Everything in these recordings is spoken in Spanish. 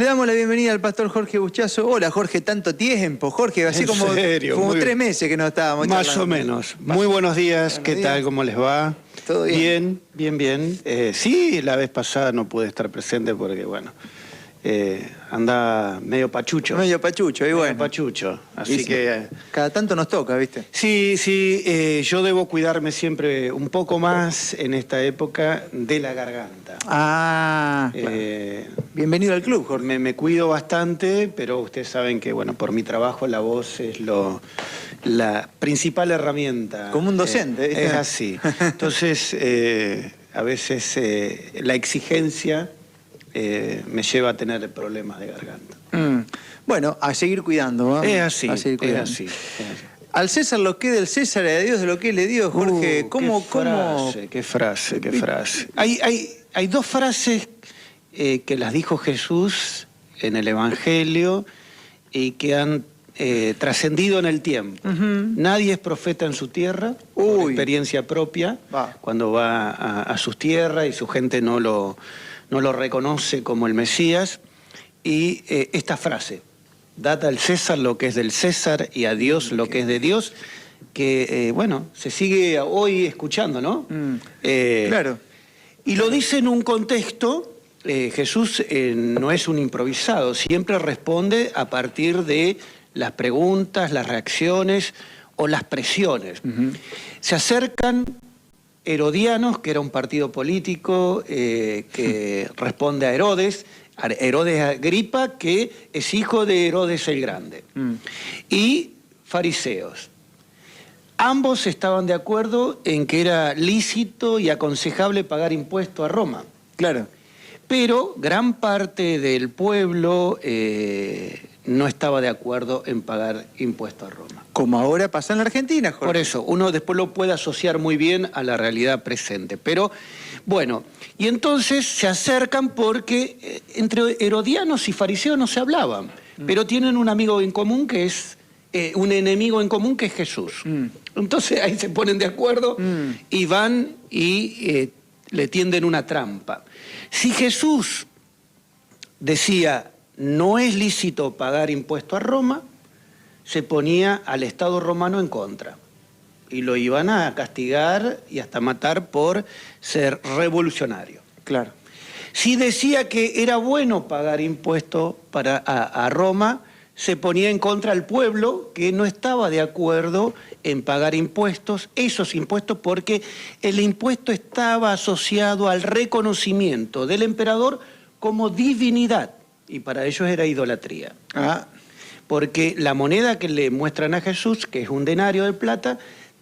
Le damos la bienvenida al pastor Jorge Buchazo. Hola Jorge, tanto tiempo. Jorge, así como 3 meses que no estábamos Más charlando. o menos. Muy buenos días, ¿qué tal? ¿Cómo les va? ¿Todo bien? Bien. Sí, la vez pasada no pude estar presente porque, bueno, anda medio pachucho. Medio pachucho, y bueno. Medio pachucho, así sí, que... cada tanto nos toca, ¿viste? Sí, yo debo cuidarme siempre un poco más en esta época de la garganta. Ah, claro. Bienvenido al club, Jorge. Me cuido bastante, pero ustedes saben que, bueno, por mi trabajo la voz es la principal herramienta. Como un docente, ¿viste? Es así. Entonces, a veces la exigencia me lleva a tener problemas de garganta. Bueno, a seguir cuidando, ¿no? Es así, a seguir cuidando. es así. Al César lo que es del César y a Dios de lo que le dio, Jorge. Qué frase. Hay dos frases que las dijo Jesús en el Evangelio y que han trascendido en el tiempo. Nadie es profeta en su tierra, por experiencia propia, cuando va a sus tierras y su gente no lo reconoce como el Mesías. Y esta frase: dad al César lo que es del César y a Dios lo que es de Dios, que, bueno, se sigue hoy escuchando, ¿no? Claro. Y lo dice en un contexto, Jesús no es un improvisado, siempre responde a partir de las preguntas, las reacciones o las presiones. Se acercan herodianos, que era un partido político que responde a Herodes Agripa, que es hijo de Herodes el Grande, y fariseos. Ambos estaban de acuerdo en que era lícito y aconsejable pagar impuesto a Roma. Claro. Pero gran parte del pueblo no estaba de acuerdo en pagar impuesto a Roma. Como ahora pasa en la Argentina, Jorge. Por eso, uno después lo puede asociar muy bien a la realidad presente. Pero, bueno, y entonces se acercan porque entre herodianos y fariseos no se hablaban, pero tienen un amigo en común que es, un enemigo en común que es Jesús. Entonces ahí se ponen de acuerdo y van y le tienden una trampa. Si Jesús decía, no es lícito pagar impuesto a Roma, se ponía al Estado romano en contra. Y lo iban a castigar y hasta matar por ser revolucionario. Claro. Si decía que era bueno pagar impuestos a Roma, se ponía en contra al pueblo que no estaba de acuerdo en pagar impuestos, esos impuestos, porque el impuesto estaba asociado al reconocimiento del emperador como divinidad, y para ellos era idolatría. Porque la moneda que le muestran a Jesús, que es un denario de plata,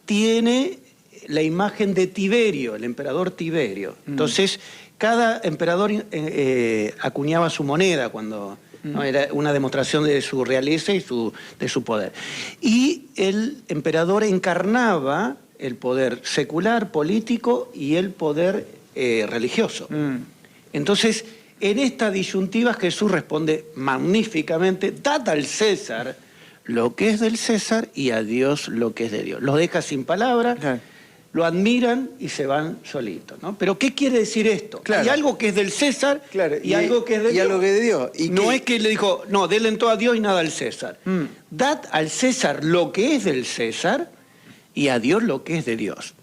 tiene la imagen de Tiberio, el emperador Tiberio. Entonces, cada emperador acuñaba su moneda cuando... ¿no? Era una demostración de su realeza y de su poder. Y el emperador encarnaba el poder secular, político y el poder religioso. Entonces, en esta disyuntiva Jesús responde magníficamente: dad al César lo que es del César y a Dios lo que es de Dios. Los deja sin palabras. Claro. Lo admiran y se van solitos, ¿no? Pero ¿qué quiere decir esto? Claro. Hay algo que es del César, claro, y algo que es de Dios. Algo que es de Dios. ¿Y no es que le dijo, no, denle todo a Dios y nada al César. Dad al César lo que es del César y a Dios lo que es de Dios.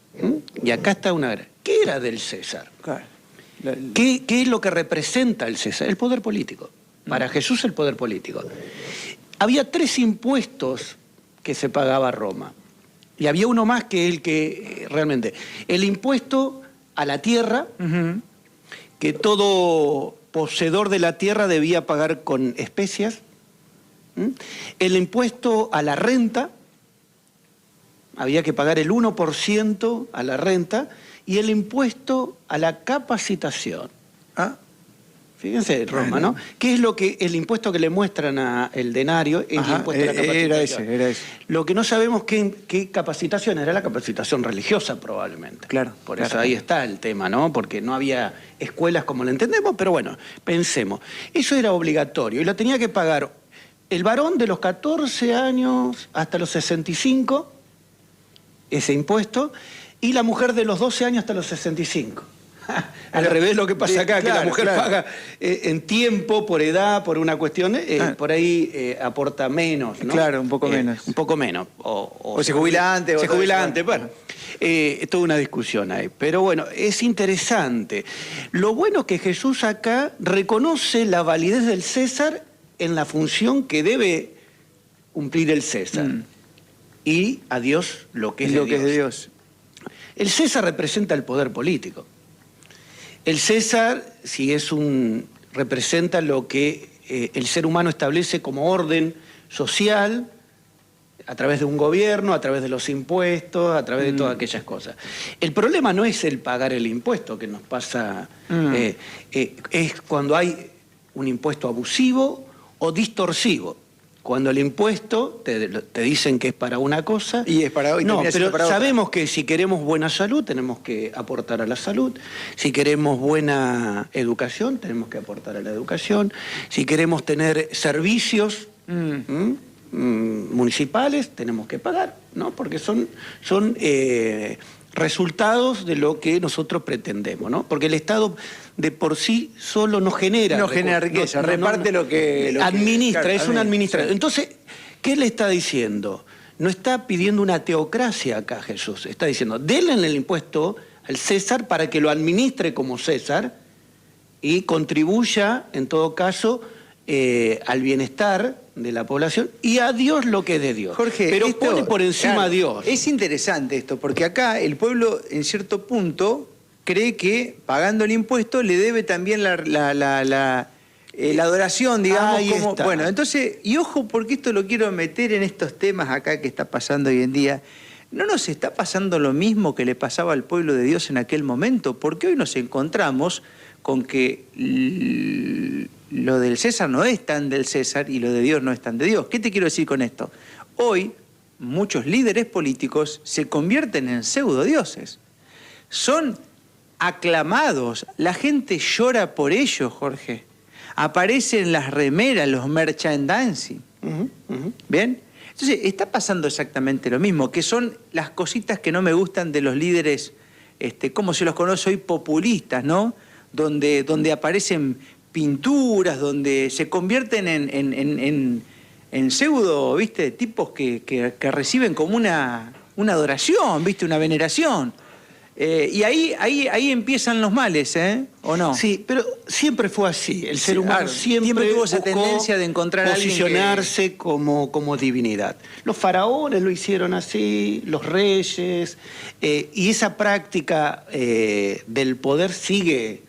Y acá está una... ¿Qué era del César? Claro. ¿Qué es lo que representa el César? El poder político. Para Jesús, el poder político. Había 3 impuestos que se pagaba a Roma. Y había uno más que el que realmente... El impuesto a la tierra, que todo poseedor de la tierra debía pagar con especias. El impuesto a la renta, había que pagar el 1% a la renta. Y el impuesto a la capacitación. Fíjense, Roma, ¿no? ¿Qué es lo que el impuesto que le muestran al denario? El impuesto a la capacitación. Era ese. Lo que no sabemos qué capacitación era la capacitación religiosa, probablemente. Claro. Por eso ahí está el tema, ¿no? Porque no había escuelas como lo entendemos, pero bueno, pensemos. Eso era obligatorio y lo tenía que pagar el varón de los 14 años hasta los 65, ese impuesto, y la mujer de los 12 años hasta los 65. Al revés lo que pasa acá, que la claro, mujer claro. paga en tiempo, por edad, por una cuestión, por ahí aporta menos, ¿no? Claro, un poco menos. Un poco menos. O se jubila antes. Se jubila antes, bueno. Es toda una discusión ahí. Pero bueno, es interesante. Lo bueno es que Jesús acá reconoce la validez del César en la función que debe cumplir el César. Y a Dios lo que es de Dios. Que es de Dios. El César representa el poder político. El César, si es representa lo que el ser humano establece como orden social, a través de un gobierno, a través de los impuestos, a través de todas aquellas cosas. El problema no es el pagar el impuesto que nos pasa, es cuando hay un impuesto abusivo o distorsivo. Cuando el impuesto te dicen que es para una cosa... Y es para hoy. No, pero para sabemos otra. que si queremos buena salud, tenemos que aportar a la salud. Si queremos buena educación, tenemos que aportar a la educación. Si queremos tener servicios municipales, tenemos que pagar, ¿no? Porque son resultados de lo que nosotros pretendemos, ¿no? Porque el Estado de por sí solo no genera... No genera riqueza, reparte lo que... administra, claro, es un administrador. Sí. Entonces, ¿qué le está diciendo? No está pidiendo una teocracia acá Jesús, está diciendo, denle el impuesto al César para que lo administre como César y contribuya, en todo caso, al bienestar de la población y a Dios lo que es de Dios. Jorge, pero esto, pone por encima claro, a Dios. Es interesante esto, porque acá el pueblo, en cierto punto, cree que pagando el impuesto le debe también la adoración, digamos. Ahí está. Bueno, entonces, y ojo, porque esto lo quiero meter en estos temas acá que está pasando hoy en día. ¿No nos está pasando lo mismo que le pasaba al pueblo de Dios en aquel momento? Porque hoy nos encontramos con que lo del César no es tan del César y lo de Dios no es tan de Dios. ¿Qué te quiero decir con esto? Hoy muchos líderes políticos se convierten en pseudodioses. Son aclamados, la gente llora por ellos, Jorge. Aparecen las remeras, los merchandising. ¿Bien? Entonces, está pasando exactamente lo mismo, que son las cositas que no me gustan de los líderes, como se los conoce hoy, populistas, ¿no? Donde aparecen pinturas, donde se convierten en pseudo, ¿viste? Tipos que reciben como una adoración, ¿viste? Una veneración. Y ahí empiezan los males, ¿o no? Sí, pero siempre fue así. El ser humano siempre tuvo esa buscó tendencia de encontrar posicionarse como divinidad. Los faraones lo hicieron así, los reyes, y esa práctica del poder sigue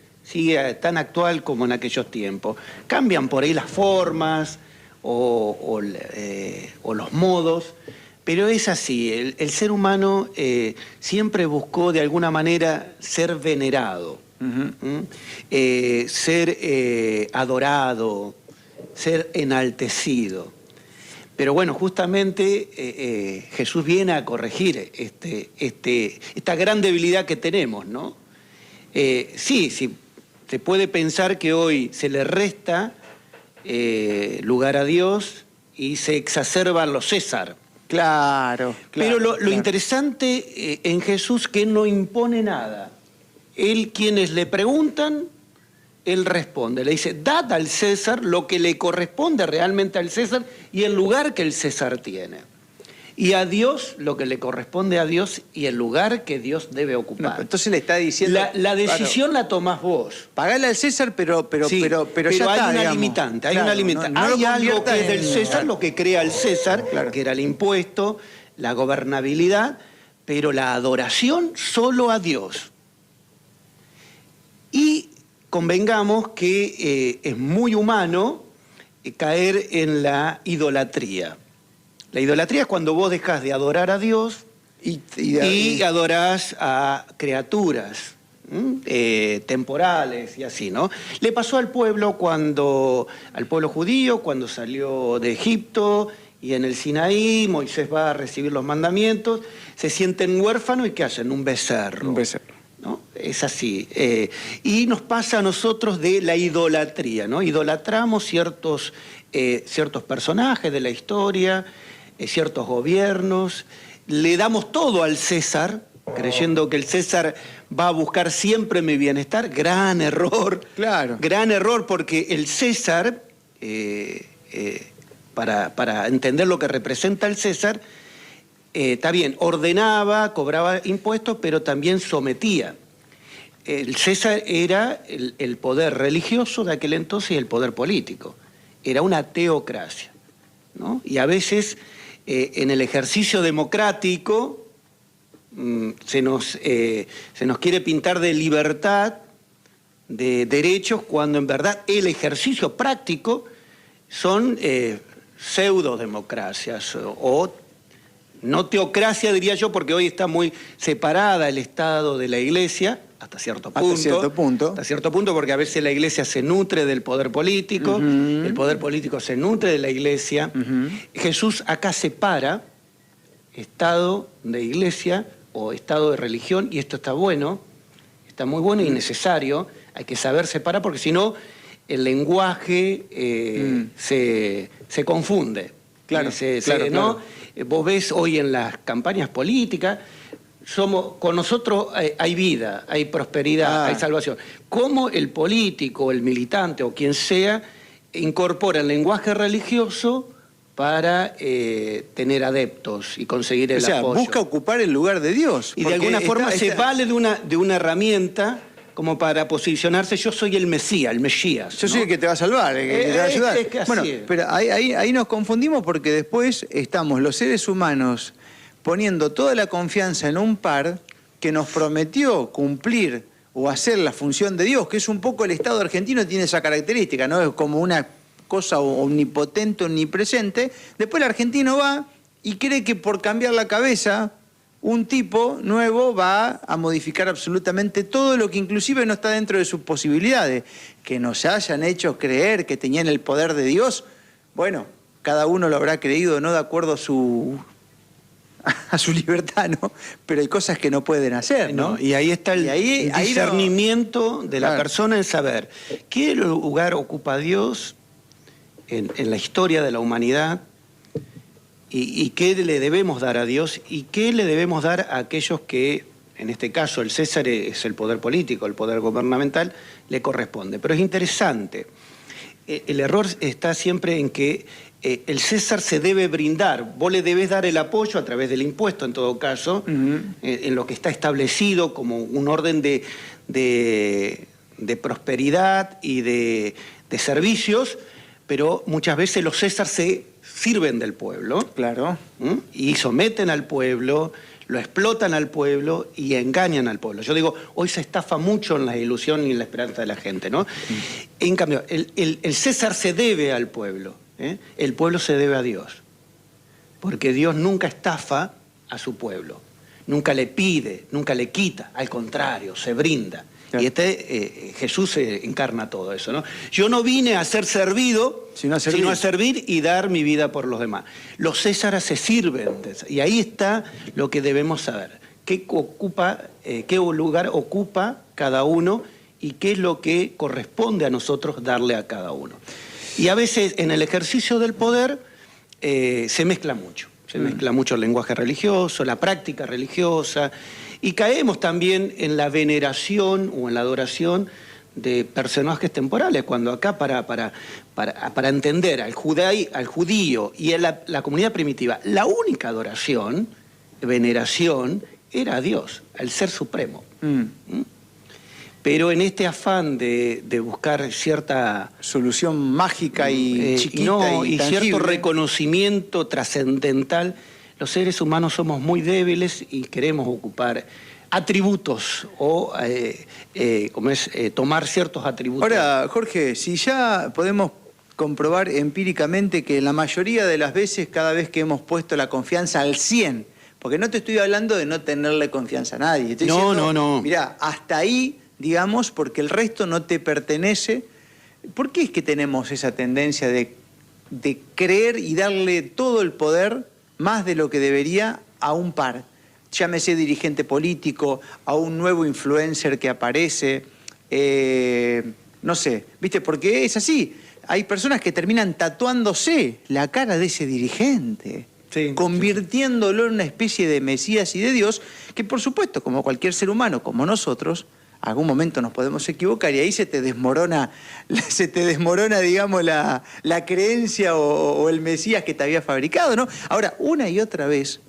tan actual como en aquellos tiempos. Cambian por ahí las formas o los modos, pero es así, el ser humano siempre buscó de alguna manera ser venerado, ser adorado, ser enaltecido. Pero bueno, justamente Jesús viene a corregir esta gran debilidad que tenemos, ¿no? Sí, se puede pensar que hoy se le resta lugar a Dios y se exacerban los César. Claro. Pero lo interesante en Jesús que no impone nada. Él, quienes le preguntan, él responde. Le dice, dad al César lo que le corresponde realmente al César y el lugar que el César tiene. Y a Dios lo que le corresponde a Dios y el lugar que Dios debe ocupar. No, entonces le está diciendo... La decisión la tomás vos. Pagale al César, pero ya hay está, una digamos. limitante, Claro, hay una limitante. no hay lo algo que es convierta del César, lo que crea el César, que era el impuesto, la gobernabilidad, pero la adoración solo a Dios. Y convengamos que es muy humano caer en la idolatría. La idolatría es cuando vos dejás de adorar a Dios y adorás a criaturas temporales y así, ¿no? Le pasó al pueblo judío cuando salió de Egipto y en el Sinaí Moisés va a recibir los mandamientos, se sienten huérfanos y ¿qué hacen? Un becerro. Un becerro. ¿No? Es así. Y nos pasa a nosotros de la idolatría, ¿no? Idolatramos ciertos personajes de la historia, ciertos gobiernos, le damos todo al César creyendo que el César va a buscar siempre mi bienestar. Gran error. Claro. Gran error, porque el César, para entender lo que representa el César, está bien, ordenaba, cobraba impuestos, pero también sometía. El César era el poder religioso de aquel entonces y el poder político. Era una teocracia, ¿no? Y a veces en el ejercicio democrático se nos quiere pintar de libertad, de derechos, cuando en verdad el ejercicio práctico son pseudo-democracias o no teocracia, diría yo, porque hoy está muy separada el Estado de la Iglesia, hasta cierto punto. Hasta cierto punto, porque a veces la Iglesia se nutre del poder político, el poder político se nutre de la Iglesia. Jesús acá separa Estado de Iglesia o Estado de religión, y esto está bueno, está muy bueno y necesario. Hay que saber separar, porque si no, el lenguaje se confunde. Claro, ¿no? claro. Vos ves hoy en las campañas políticas, con nosotros hay vida, hay prosperidad, hay salvación. ¿Cómo el político, el militante o quien sea incorpora el lenguaje religioso para tener adeptos y conseguir el apoyo? O sea, busca ocupar el lugar de Dios. Y de alguna forma se vale de una herramienta como para posicionarse. Yo soy el Mesías, ¿no? Yo soy el que te va a salvar, el que te va a ayudar. Es que así bueno, es. pero ahí nos confundimos, porque después estamos los seres humanos poniendo toda la confianza en un par que nos prometió cumplir o hacer la función de Dios, que es un poco el Estado argentino, tiene esa característica, ¿no? Es como una cosa omnipotente, omnipresente. Después el argentino va y cree que por cambiar la cabeza un tipo nuevo va a modificar absolutamente todo lo que inclusive no está dentro de sus posibilidades. Que nos hayan hecho creer que tenían el poder de Dios, bueno, cada uno lo habrá creído no de acuerdo a su libertad, ¿no? Pero hay cosas que no pueden hacer, ¿no? Y ahí está el discernimiento de la persona en saber qué lugar ocupa Dios en la historia de la humanidad, y qué le debemos dar a Dios y qué le debemos dar a aquellos que, en este caso el César es el poder político, el poder gubernamental, le corresponde. Pero es interesante, el error está siempre en que el César se debe brindar, vos le debes dar el apoyo a través del impuesto, en todo caso, en lo que está establecido como un orden de prosperidad y de servicios, pero muchas veces los César se sirven del pueblo. Claro. Y someten al pueblo, lo explotan al pueblo y engañan al pueblo. Yo digo, hoy se estafa mucho en la ilusión y en la esperanza de la gente, ¿no? En cambio, el César se debe al pueblo, el pueblo se debe a Dios, porque Dios nunca estafa a su pueblo, nunca le pide, nunca le quita, al contrario, se brinda. Claro. Y Jesús encarna todo eso, ¿no? Yo no vine a ser servido, sino a servir y dar mi vida por los demás. Los Césares se sirven de eso, y ahí está lo que debemos saber. Qué lugar ocupa cada uno y qué es lo que corresponde a nosotros darle a cada uno. Y a veces en el ejercicio del poder se mezcla mucho. Se mezcla mucho el lenguaje religioso, la práctica religiosa, y caemos también en la veneración o en la adoración de personajes temporales, cuando acá para entender al judío y a la comunidad primitiva, la única adoración, veneración, era a Dios, al Ser Supremo. Pero en este afán de buscar cierta solución mágica y chiquita y cierto reconocimiento trascendental, los seres humanos somos muy débiles y queremos ocupar atributos o tomar ciertos atributos. Ahora, Jorge, si ya podemos comprobar empíricamente que la mayoría de las veces, cada vez que hemos puesto la confianza al 100, porque no te estoy hablando de no tenerle confianza a nadie. Estoy diciendo, no. Mirá, hasta ahí, digamos, porque el resto no te pertenece. ¿Por qué es que tenemos esa tendencia de creer y darle todo el poder, más de lo que debería, a un par? Llámese dirigente político, a un nuevo influencer que aparece, no sé, ¿viste? Porque es así. Hay personas que terminan tatuándose la cara de ese dirigente. Sí, convirtiéndolo en una especie de Mesías y de Dios, que por supuesto, como cualquier ser humano, como nosotros, algún momento nos podemos equivocar y ahí se te desmorona, digamos, la creencia o el Mesías que te había fabricado, ¿no? Ahora, una y otra vez,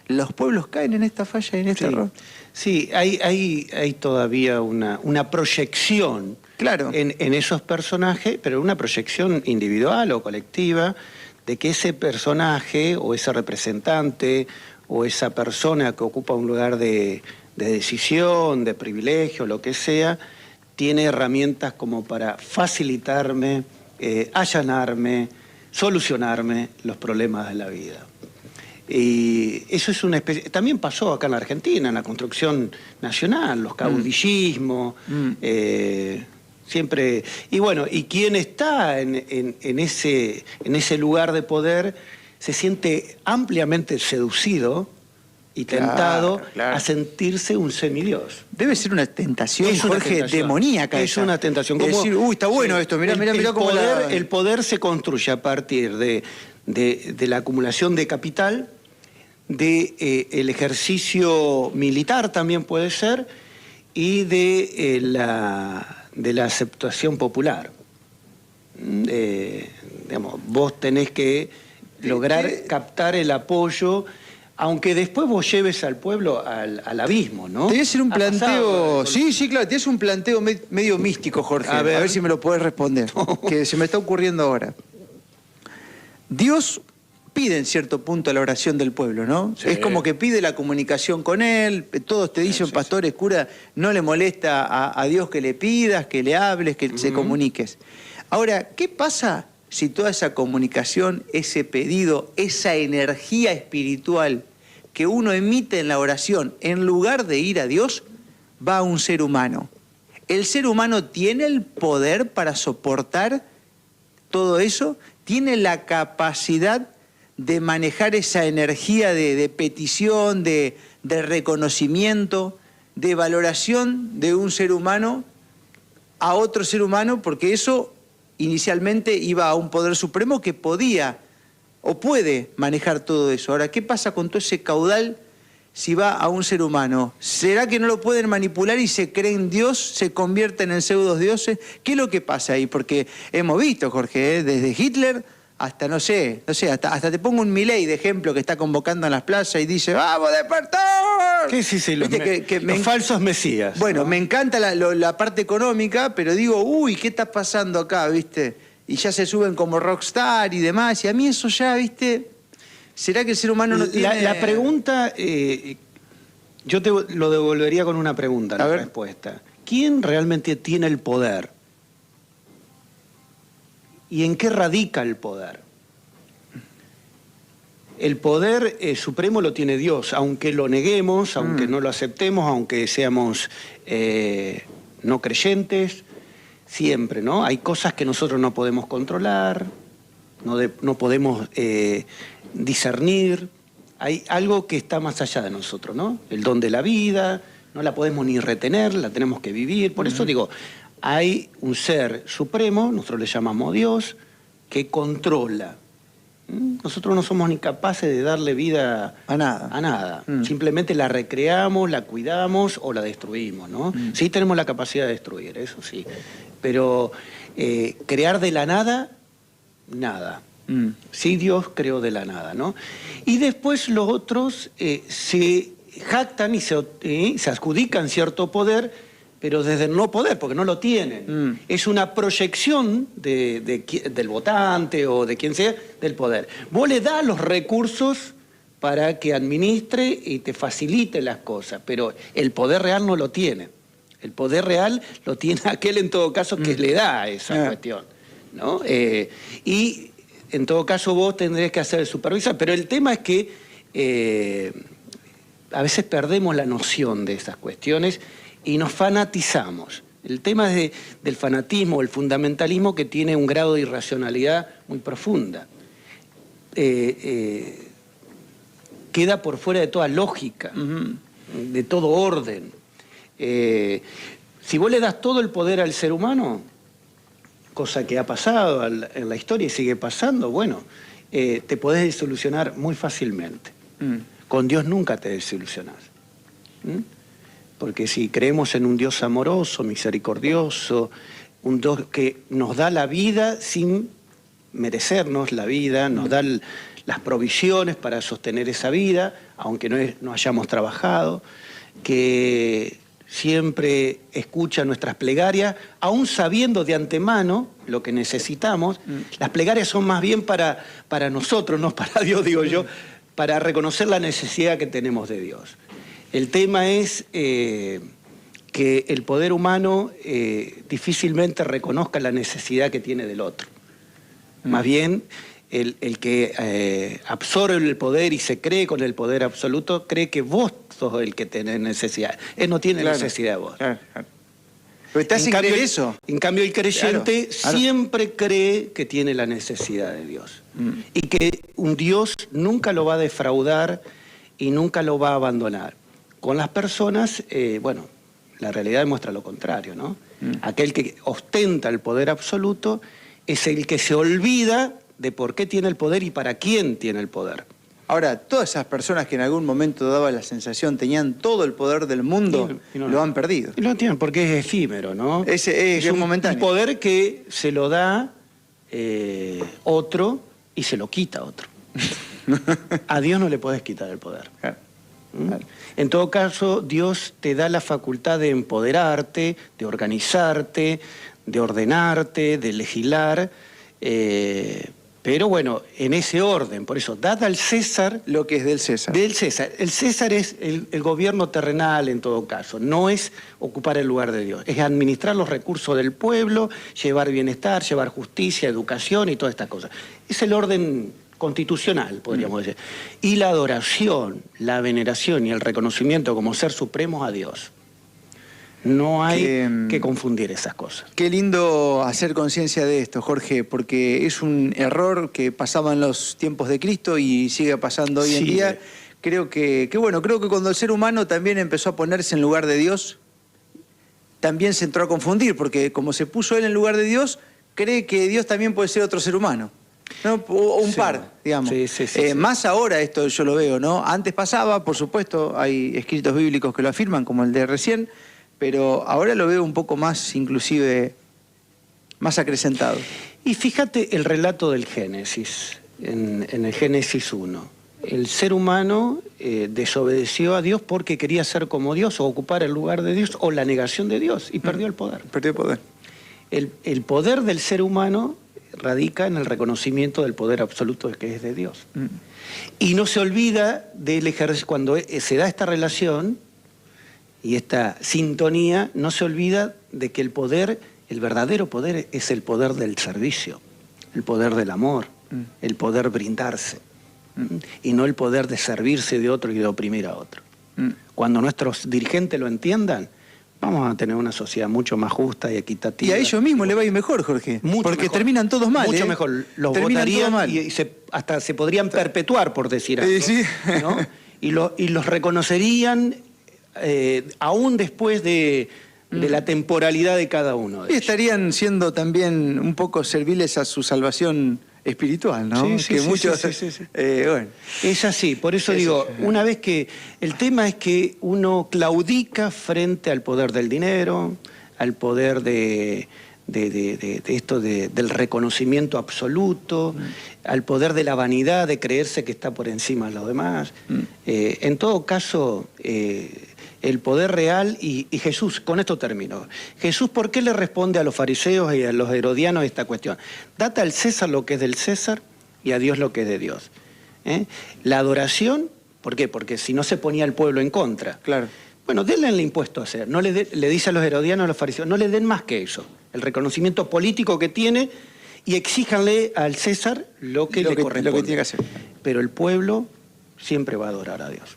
los pueblos caen en esta falla y en este error. Sí, hay todavía una proyección, Claro, en esos personajes, pero una proyección individual o colectiva de que ese personaje o ese representante o esa persona que ocupa un lugar de decisión, de privilegio, lo que sea, tiene herramientas como para facilitarme, allanarme, solucionarme los problemas de la vida. Y eso es una especie... También pasó acá en la Argentina, en la construcción nacional, los caudillismos, siempre... Y bueno, y quien está en ese lugar de poder se siente ampliamente seducido y tentado a sentirse un semidios. Debe ser una tentación, Es una Jorge, tentación. demoníaca. Es una tentación. Es decir, uy, está bueno esto, mirá cómo el poder se construye a partir de la acumulación de capital, el ejercicio militar también puede ser, y de la aceptación popular. Digamos, vos tenés que lograr captar el apoyo, aunque después vos lleves al pueblo al abismo, ¿no? Te voy a hacer un planteo... Sí. Sí, claro, tienes un planteo medio místico, Jorge. A ver si me lo podés responder, que se me está ocurriendo ahora. Dios pide en cierto punto la oración del pueblo, ¿no? Sí. Es como que pide la comunicación con él, todos te dicen, pastores, cura, no le molesta a Dios que le pidas, que le hables, que se comuniques. Ahora, ¿qué pasa si toda esa comunicación, ese pedido, esa energía espiritual que uno emite en la oración, en lugar de ir a Dios, va a un ser humano? ¿El ser humano tiene el poder para soportar todo eso? ¿Tiene la capacidad de manejar esa energía de petición, de reconocimiento, de valoración de un ser humano a otro ser humano? Porque eso inicialmente iba a un poder supremo que podía o puede manejar todo eso. Ahora, ¿qué pasa con todo ese caudal si va a un ser humano? ¿Será que no lo pueden manipular y se creen Dios, se convierten en pseudos dioses? ¿Qué es lo que pasa ahí? Porque hemos visto, Jorge, desde Hitler hasta, no sé, hasta te pongo un Milei de ejemplo que está convocando en las plazas y dice, ¡vamos, despertar! Sí, los falsos mesías. Bueno, ¿no? Me encanta la parte económica, pero digo, uy, ¿qué está pasando acá, viste? Y ya se suben como rockstar y demás, y a mí eso ya, viste, ¿será que el ser humano no tiene...? La pregunta, yo te lo devolvería con una pregunta, la respuesta. ¿Quién realmente tiene el poder? ¿Y en qué radica el poder? El poder supremo lo tiene Dios, aunque lo neguemos, aunque no lo aceptemos, aunque seamos no creyentes, siempre, ¿no? Hay cosas que nosotros no podemos controlar, no podemos discernir. Hay algo que está más allá de nosotros, ¿no? El don de la vida, no la podemos ni retener, la tenemos que vivir. Por eso digo, hay un ser supremo, nosotros le llamamos Dios, que controla. Nosotros no somos ni capaces de darle vida a nada. Simplemente la recreamos, la cuidamos o la destruimos, ¿no? Sí tenemos la capacidad de destruir, eso sí. Pero crear de la nada, nada. Sí, Dios creó de la nada, ¿no? Y después los otros se jactan y se adjudican cierto poder, pero desde el no poder, porque no lo tienen. Es una proyección del votante o de quien sea, del poder. Vos le das los recursos para que administre y te facilite las cosas, pero el poder real no lo tiene. El poder real lo tiene aquel, en todo caso, que le da esa cuestión, ¿no? Y en todo caso vos tendrías que hacer el supervisor, pero el tema es que a veces perdemos la noción de esas cuestiones y nos fanatizamos. El tema es del fanatismo, el fundamentalismo, que tiene un grado de irracionalidad muy profunda. Queda por fuera de toda lógica, de todo orden. Si vos le das todo el poder al ser humano, cosa que ha pasado en la historia y sigue pasando, bueno, te podés desilusionar muy fácilmente. Con Dios nunca te desilusionás. Porque si creemos en un Dios amoroso, misericordioso, un Dios que nos da la vida sin merecernos la vida, nos da las provisiones para sostener esa vida, aunque no hayamos trabajado, que siempre escucha nuestras plegarias, aún sabiendo de antemano lo que necesitamos. Las plegarias son más bien para nosotros, no para Dios, digo yo, para reconocer la necesidad que tenemos de Dios. El tema es que el poder humano difícilmente reconozca la necesidad que tiene del otro. Más bien, el que absorbe el poder y se cree con el poder absoluto, cree que vos sos el que tenés necesidad. Él no tiene necesidad de vos. Claro. Pero te hace creer eso. En cambio, el creyente siempre cree que tiene la necesidad de Dios. Y que un Dios nunca lo va a defraudar y nunca lo va a abandonar. Con las personas, bueno, la realidad demuestra lo contrario, ¿no? Aquel que ostenta el poder absoluto es el que se olvida de por qué tiene el poder y para quién tiene el poder. Ahora, todas esas personas que en algún momento daba la sensación, tenían todo el poder del mundo, lo han perdido. Y lo tienen porque es efímero, ¿no? Es momentáneo. Un poder que se lo da otro y se lo quita otro. A Dios no le podés quitar el poder. Claro. En todo caso, Dios te da la facultad de empoderarte, de organizarte, de ordenarte, de legislar, pero bueno, en ese orden. Por eso, dad al César lo que es del César. Del César. El César es el gobierno terrenal en todo caso, no es ocupar el lugar de Dios, es administrar los recursos del pueblo, llevar bienestar, llevar justicia, educación y todas estas cosas. Es el orden constitucional, podríamos decir. Y la adoración, la veneración y el reconocimiento como ser supremos a Dios. No hay que confundir esas cosas. Qué lindo hacer conciencia de esto, Jorge, porque es un error que pasaba en los tiempos de Cristo y sigue pasando hoy en día. Creo que cuando el ser humano también empezó a ponerse en lugar de Dios, también se entró a confundir, porque como se puso él en lugar de Dios, cree que Dios también puede ser otro ser humano. ¿No? O un par, digamos. Más ahora esto yo lo veo, ¿no? Antes pasaba, por supuesto, hay escritos bíblicos que lo afirman, como el de recién, pero ahora lo veo un poco más, inclusive, más acrecentado. Y fíjate el relato del Génesis, en el Génesis 1. El ser humano desobedeció a Dios porque quería ser como Dios, o ocupar el lugar de Dios, o la negación de Dios, y perdió el poder. Perdió el poder. El poder del ser humano radica en el reconocimiento del poder absoluto que es de Dios. Y no se olvida del ejercicio, cuando se da esta relación y esta sintonía, no se olvida de que el poder, el verdadero poder, es el poder del servicio, el poder del amor, el poder brindarse, y no el poder de servirse de otro y de oprimir a otro. Cuando nuestros dirigentes lo entiendan, vamos a tener una sociedad mucho más justa y equitativa. Y a ellos mismos le va a ir mejor, Jorge. Porque terminan todos mal. Mucho mejor. Los votarían y hasta se podrían perpetuar, por decir algo. Sí. ¿No? Y los reconocerían aún después de la temporalidad de cada uno de ellos. Estarían siendo también un poco serviles a su salvación espiritual, ¿no? Sí. Bueno. Es así, por eso digo, una vez que el tema es que uno claudica frente al poder del dinero, al poder del reconocimiento absoluto, al poder de la vanidad, de creerse que está por encima de los demás. En todo caso, el poder real, y Jesús, con esto termino. Jesús, ¿por qué le responde a los fariseos y a los herodianos esta cuestión? Date al César lo que es del César y a Dios lo que es de Dios. La adoración, ¿por qué? Porque si no se ponía el pueblo en contra. Claro. Bueno, denle el impuesto a hacer. No le dice a los herodianos, a los fariseos, no le den más que eso. El reconocimiento político que tiene, y exíjanle al César lo que le corresponde. Lo que tiene que hacer. Pero el pueblo siempre va a adorar a Dios.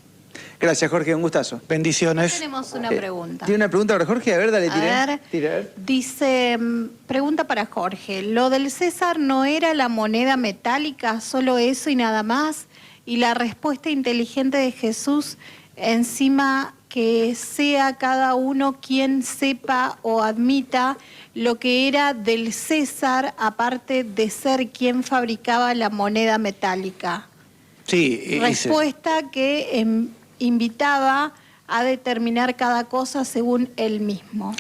Gracias, Jorge, un gustazo. Bendiciones. Tenemos una pregunta. ¿Tiene una pregunta para Jorge? A ver, dale, tira. Dice, pregunta para Jorge, ¿lo del César no era la moneda metálica, solo eso y nada más? Y la respuesta inteligente de Jesús, encima que sea cada uno quien sepa o admita lo que era del César, aparte de ser quien fabricaba la moneda metálica. Sí, Respuesta que invitaba a determinar cada cosa según él mismo.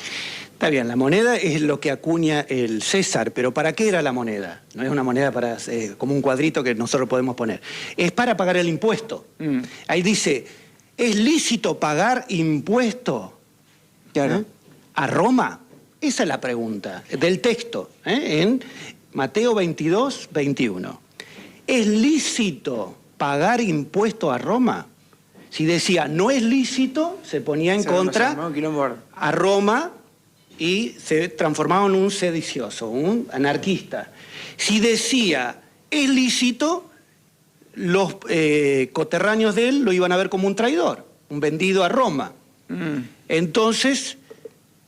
Está bien, la moneda es lo que acuña el César, pero ¿para qué era la moneda? No es una moneda para como un cuadrito que nosotros podemos poner. Es para pagar el impuesto. Ahí dice, ¿es lícito pagar impuesto Claro. a Roma? Esa es la pregunta del texto, en Mateo 22, 21. ¿Es lícito pagar impuesto a Roma? Si decía no es lícito, se ponía en contra a Roma y se transformaba en un sedicioso, un anarquista. Si decía es lícito, los coterráneos de él lo iban a ver como un traidor, un vendido a Roma. Entonces,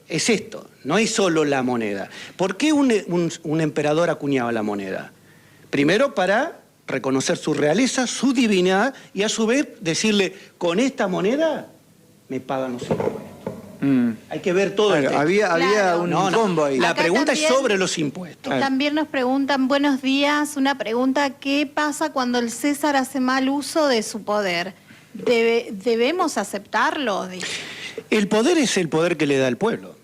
es esto, no es solo la moneda. ¿Por qué un emperador acuñaba la moneda? Primero para reconocer su realeza, su divinidad y a su vez decirle, con esta moneda me pagan los impuestos. Hay que ver todo el texto. Había Claro. un combo ahí. La Acá pregunta también- es sobre los impuestos. También nos preguntan, buenos días, una pregunta, ¿qué pasa cuando el César hace mal uso de su poder? ¿Debemos aceptarlo? Dice. El poder es el poder que le da el pueblo.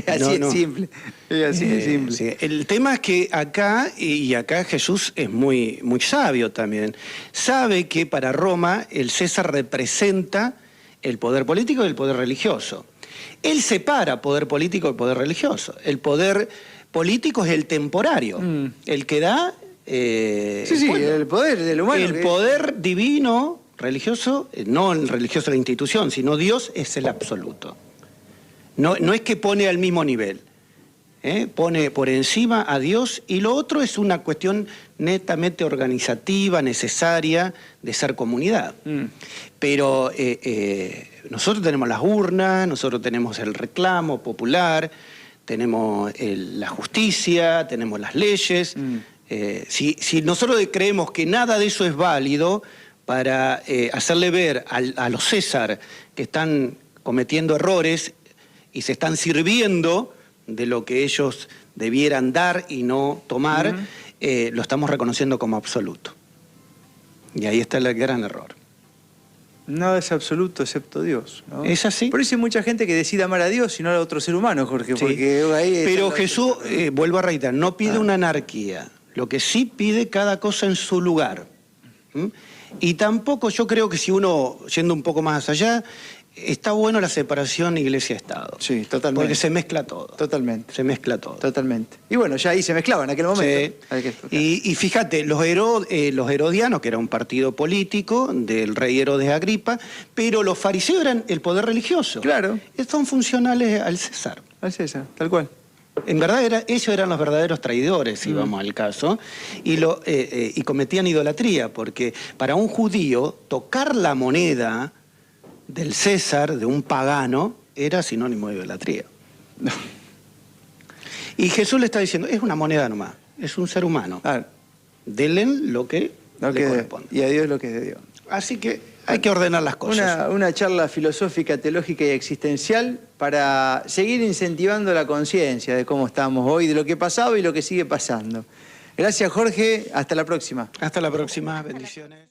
Así No. es simple. Es así de simple. Sí. El tema es que acá, y acá Jesús es muy, muy sabio también, sabe que para Roma el César representa el poder político y el poder religioso. Él separa poder político y poder religioso. El poder político es el temporario, el que da Sí, pueblo. el poder del humano. El poder divino, religioso, no el religioso de la institución, sino Dios es el absoluto. No es que pone al mismo nivel, pone por encima a Dios y lo otro es una cuestión netamente organizativa, necesaria de ser comunidad. Pero nosotros tenemos las urnas, nosotros tenemos el reclamo popular, tenemos la justicia, tenemos las leyes. Si nosotros creemos que nada de eso es válido para hacerle ver a los César que están cometiendo errores y se están sirviendo de lo que ellos debieran dar y no tomar, lo estamos reconociendo como absoluto. Y ahí está el gran error. Nada es absoluto excepto Dios, ¿no? ¿Es así? Por eso hay mucha gente que decide amar a Dios y no a otro ser humano, Jorge. Sí. Porque ahí Pero Jesús, vuelvo a reiterar, no pide una anarquía. Lo que sí pide cada cosa en su lugar. Y tampoco yo creo que si uno, yendo un poco más allá, está bueno la separación iglesia-estado. Sí, totalmente. Porque se mezcla todo. Totalmente. Se mezcla todo. Totalmente. Y bueno, ya ahí se mezclaba en aquel momento. Sí. Y fíjate, los herodianos, que era un partido político del rey Herodes Agripa, pero los fariseos eran el poder religioso. Claro. Son funcionales al César. Al César, tal cual. En verdad ellos eran los verdaderos traidores, si vamos al caso, y cometían idolatría, porque para un judío tocar la moneda del César, de un pagano, era sinónimo de idolatría. No. Y Jesús le está diciendo, es una moneda nomás, es un ser humano. Ah, Denle lo que le corresponde. y a Dios lo que es de Dios. Así que hay que ordenar las cosas. Una charla filosófica, teológica y existencial para seguir incentivando la conciencia de cómo estamos hoy, de lo que pasaba y lo que sigue pasando. Gracias, Jorge. Hasta la próxima. Hasta la próxima. Bendiciones.